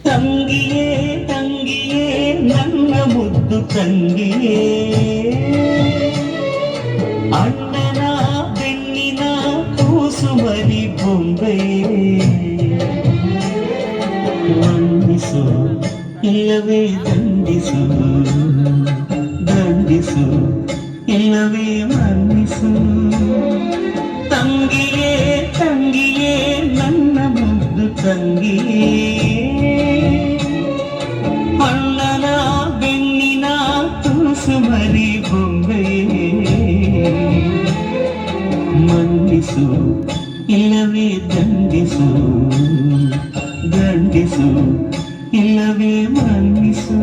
ತಂಗಿಯೇ ತಂಗಿಯೇ ನನ್ನ ಮುದ್ದು ತಂಗಿಯೇ, ಅಣ್ಣನ ಬೆನ್ನಿನ ಕೂಸುಮರಿ ಬೊಂಬೆಯೇ, ವಂದಿಸು ಇಲ್ಲವೇ ದಂಡಿಸು, ದಂಡಿಸು ಇಲ್ಲವೇ ಮನ್ನಿಸು. ತಂಗಿಯೇ ತಂಗಿಯೇ ನನ್ನ ಮುದ್ದು ತಂಗಿಯೇ, ಅಣ್ಣನ ಬೆನ್ನಿನ ಕೂಸುಮರಿ ಬೊಂಬೆಯೇ, ಮನ್ನಿಸು ಇಲ್ಲವೇ ದಂಡಿಸು, ದಂಡಿಸು ಇಲ್ಲವೇ ಮನ್ನಿಸು.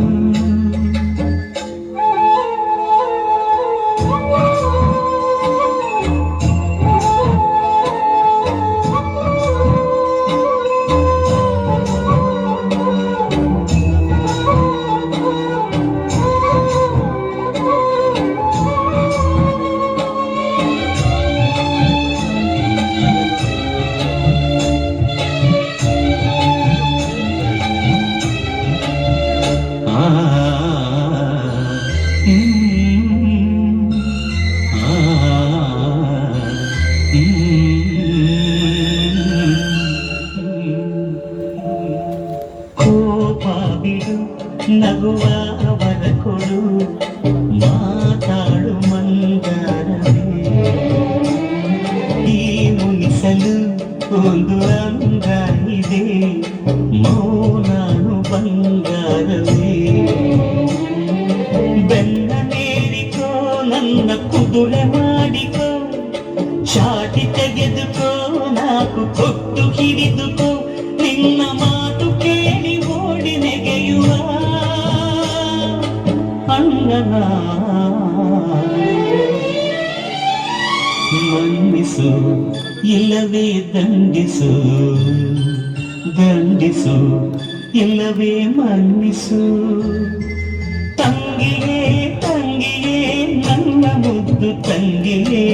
ಕೋಪ ಬಿಡು, ನಗುವ ವರ ಕೊಡು, ಮಾತಾಡು ಮಂದಾರವೇ, ಈ ಮುನಿಸಲು ಒಂದು ಅಂಗ ಇದೆ, ಮೌನಾನು ಬಂಗಾರವೇ. ಬೆನ್ನ ನೇರಿಕೋ ನನ್ನ ಕುದುರೆ ಮಾಡಿಕೋ, ಚಾಟಿ ತೆಗೆದುಕೋ ನಾಕು ಕೊಟ್ಟು ಹಿಡಿದುಕೋ, ನಿನ್ನ ಮಾತು ಕೇಳಿ ಓಡಿ ನೆಗೆಯುವ ಅಣ್ಣನ. ಮನ್ನಿಸು ಇಲ್ಲವೇ ದಂಡಿಸು, ದಂಡಿಸು ಇಲ್ಲವೇ ಮನ್ನಿಸು. ತಂಗಿಯೇ ತಂಗಿಯೇ ನನ್ನ ಮುದ್ದು ತಂಗಿಯೇ,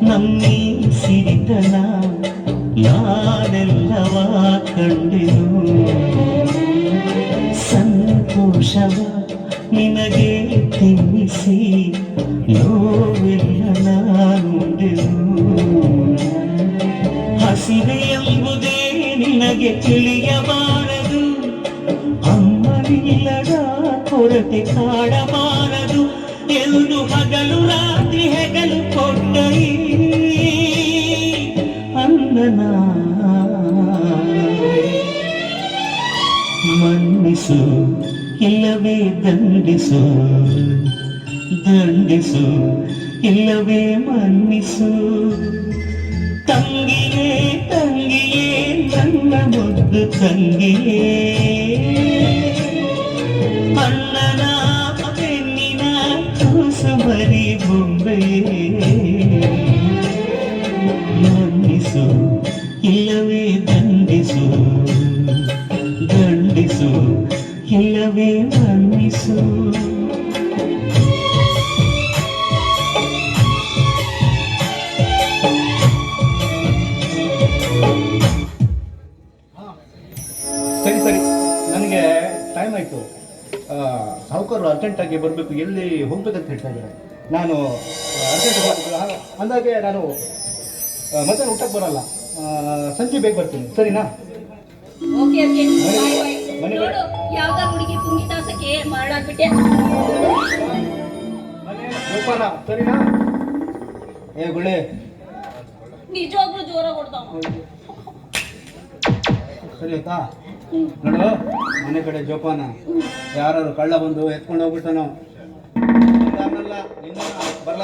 ನಮ್ಮೀ ಸಿರಿತನ ನಾನೆಲ್ಲವ ಕಂಡೆನು, ಸಂತೋಷವ ನಿನಗೆ ತಿನ್ನಿಸಿ ನೋವೆಲ್ಲ ನಾನುಂಡೆನು. ಹಸಿವೆ ಎಂಬುದೇ ನಿನಗೆ ತಿಳಿಯಬಾರದು, ಅಮ್ಮನಿಲ್ಲದ ಕೊರತೆ ಕಾಡಬಾರದು ಎಂದು ಹಗಲು ರಾತ್ರಿ ಹೆಗಲು ಕೊಟ್ಟ ಅಣ್ಣನ. ಮನ್ನಿಸು ಇಲ್ಲವೇ ದಂಡಿಸು, ದಂಡಿಸು ಇಲ್ಲವೇ ಮನ್ನಿಸು. ತಂಗಿಯೇ ತಂಗಿಯೇ ನನ್ನ ಮುದ್ದು ತಂಗಿಯೇ, ಅಣ್ಣನ ಬೆನ್ನಿನ ಕೂಸುಮರಿ ಬೊಂಬೆಯೇ, ಮನ್ನಿಸು ಇಲ್ಲವೇ ದಂಡಿಸು, ದಂಡಿಸು ಇಲ್ಲವೇ ಮನ್ನಿಸು. ಸರಿ ಸರಿ, ನನಗೆ ಟೈಮ್ ಆಯಿತು, ಸಾಹುಕಾರರು ಅರ್ಜೆಂಟಾಗಿ ಬರಬೇಕು, ಎಲ್ಲಿ ಹೋಗ್ಬೇಕಂತ ಹೇಳ್ತಾ ಇದ್ದಾರೆ. ನಾನು ಅರ್ಜೆಂಟ್ ಹೋಗ್ಬೇಕು, ಅಂದಾಗೆ ನಾನು ಮಧ್ಯಾಹ್ನ ಊಟಕ್ಕೆ ಬರಲ್ಲ, ಸಂಜೆ ಬೇಗ ಬರ್ತೀನಿ, ಸರಿನಾ? ಓಕೆ ಓಕೆ ಮನೆ- ಬಾಯ್ ಬಾಯ್. ಮನೆ- ನೋಡು ಯಾವ್ದಾರು ಹುಡುಗಿ ಪುಂಗಿ ತಾಸಕ್ಕೆ ಮಾಡಾಕ್ಬಿಟ್ಟೆ. ಜೋಪಾನ, ಸರಿನಾ? ಏ ಗುಳೆ, ನಿಜವಾಗ್ಲೂ ಜೋರಾಗಿ ಹೊಡ್ತಾವ. ಸರಿ ಆಯ್ತಾ? ನೋಡು, ಮನೆ ಕಡೆ ಜೋಪಾನ. ಯಾರು ಕಳ್ಳ ಬಂದು ಎತ್ಕೊಂಡು ಹೋಗ್ಬಿಟ್ಟನೋ, ಅನ್ನಲ್ಲ ನಿನ್ನ ಬರಲ್ಲ.